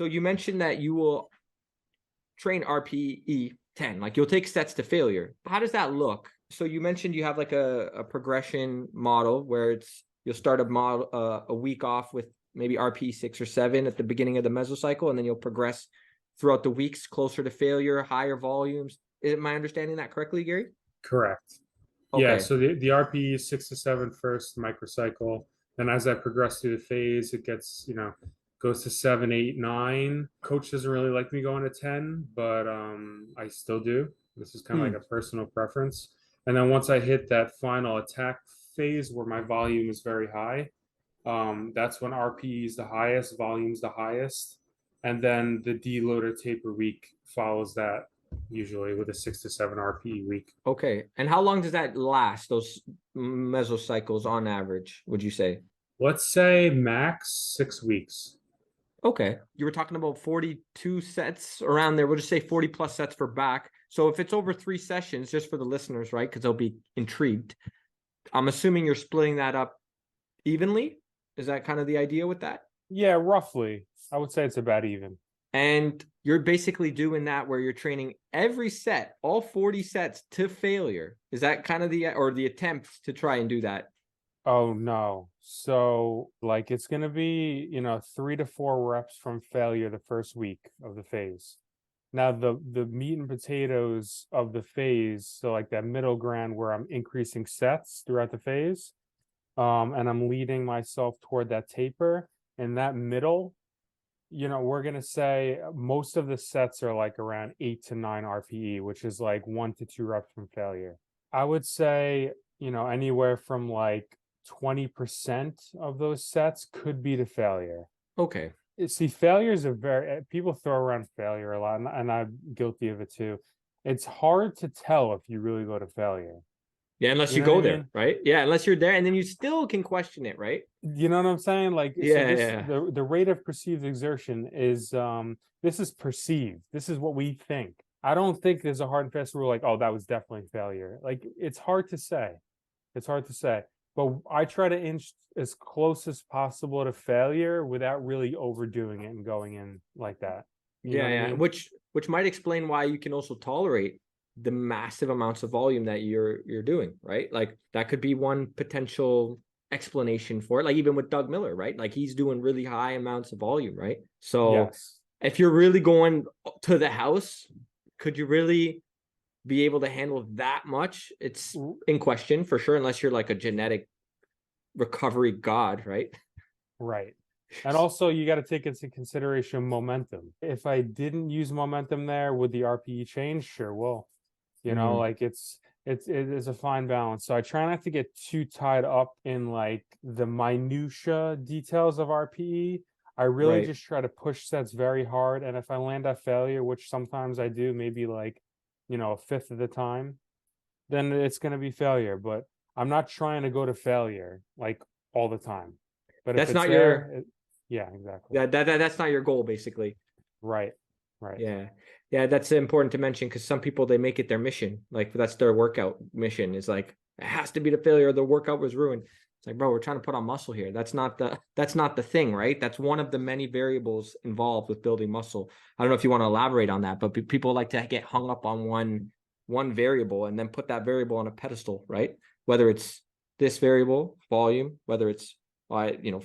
So you mentioned that you will train RPE 10, like you'll take sets to failure. How does that look? So you mentioned you have like a progression model where you'll start a week off with maybe RPE 6 or 7 at the beginning of the mesocycle, and then you'll progress throughout the weeks closer to failure, higher volumes. Am I understanding that correctly, Gary? Correct. Yeah, Okay. so the RPE is 6 to 7 first microcycle. Then as I progress through the phase, it gets, goes to 7, 8, 9. Coach doesn't really like me going to 10, but I still do. This is kind of Hmm. like a personal preference. And then once I hit that final attack phase where my volume is very high, that's when RPE is the highest, volume's the highest. And then the deloader taper week follows that, usually with a 6 to 7 RPE week. Okay. And how long does that last, those mesocycles on average, would you say? Let's say max 6 weeks. Okay. You were talking about 42 sets around there. We'll just say 40 plus sets for back. So if it's over 3 sessions, just for the listeners, right? Because they'll be intrigued. I'm assuming you're splitting that up evenly. Is that kind of the idea with that? Yeah, roughly. I would say it's about even. And you're basically doing that where you're training every set, all 40 sets to failure. Is that kind of the attempt to try and do that? Oh no. So like it's gonna be, 3 to 4 reps from failure the first week of the phase. Now the meat and potatoes of the phase, so like that middle ground where I'm increasing sets throughout the phase, and I'm leading myself toward that taper. In that middle, we're gonna say most of the sets are like around 8 to 9 RPE, which is like 1 to 2 reps from failure. I would say, anywhere from like 20% of those sets could be to failure. Okay. See, failures are people throw around failure a lot, and I'm guilty of it too. It's hard to tell if you really go to failure. Yeah, unless You you know what I go there, mean? right? Yeah, unless you're there and then you still can question it, right? You know what I'm saying? Like, so Yeah, this yeah. the rate of perceived exertion is this is perceived. This is what we think. I don't think there's a hard and fast rule like, oh, that was definitely failure. Like, it's hard to say. It's hard to say. But I try to inch as close as possible to failure without really overdoing it and going in like that. You know Yeah, what I yeah. mean? Which might explain why you can also tolerate the massive amounts of volume that you're doing, right? Like that could be one potential explanation for it. Like even with Doug Miller, right? Like he's doing really high amounts of volume, right? So Yes. if you're really going to the house, could you really be able to handle that much? It's in question for sure, unless you're like a genetic recovery god, right? Right. And also you got to take into consideration momentum. If I didn't use momentum there, would the RPE change? Sure will. Mm, Like it is a fine balance. So I try not to get too tied up in like the minutia details of RPE. I really right. just try to push sets very hard. And if I land at failure, which sometimes I do, maybe like, a fifth of the time, then it's going to be failure. But I'm not trying to go to failure like all the time. But if That's it's not your there, yeah, exactly. that's not your goal, basically. Right. Right. Yeah. Yeah, that's important to mention because some people they make it their mission. Like that's their workout mission is like it has to be the failure. The workout was ruined. It's like, bro, we're trying to put on muscle here. That's not the thing, right? That's one of the many variables involved with building muscle. I don't know if you want to elaborate on that, but people like to get hung up on one variable and then put that variable on a pedestal, right? Whether it's this variable, volume, whether it's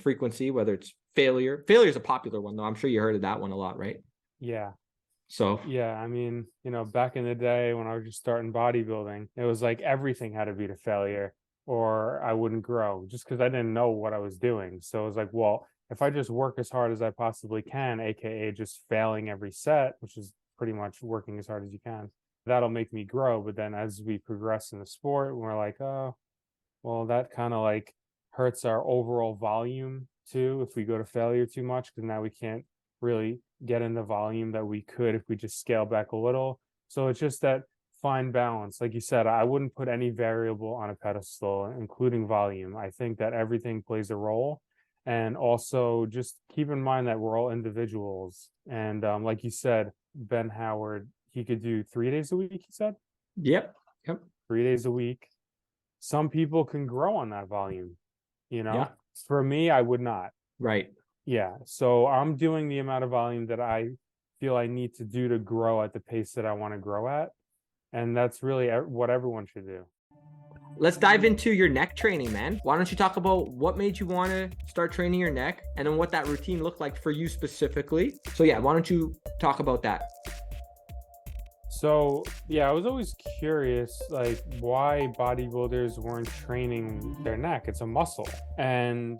frequency, whether it's failure. Failure is a popular one though. I'm sure you heard of that one a lot, right? Yeah. So Yeah, I mean, back in the day when I was just starting bodybuilding, it was like everything had to be to failure or I wouldn't grow just because I didn't know what I was doing. So it was like, well, if I just work as hard as I possibly can, aka just failing every set, which is pretty much working as hard as you can, that'll make me grow. But then as we progress in the sport, we're like, oh, well, that kind of like hurts our overall volume too if we go to failure too much because now we can't really get in the volume that we could if we just scale back a little. So it's just that fine balance. Like you said, I wouldn't put any variable on a pedestal, including volume. I think that everything plays a role. And also just keep in mind that we're all individuals. And like you said, Ben Howard, he could do 3 days a week, he said? yep. Yep. 3 days a week. Some people can grow on that volume, you Yeah. know? For me, I would not. Right. Yeah. So I'm doing the amount of volume that I feel I need to do to grow at the pace that I want to grow at. And that's really what everyone should do. Let's dive into your neck training, man. Why don't you talk about what made you want to start training your neck and then what that routine looked like for you specifically? So yeah, why don't you talk about that? So yeah, I was always curious, like why bodybuilders weren't training their neck. It's a muscle. And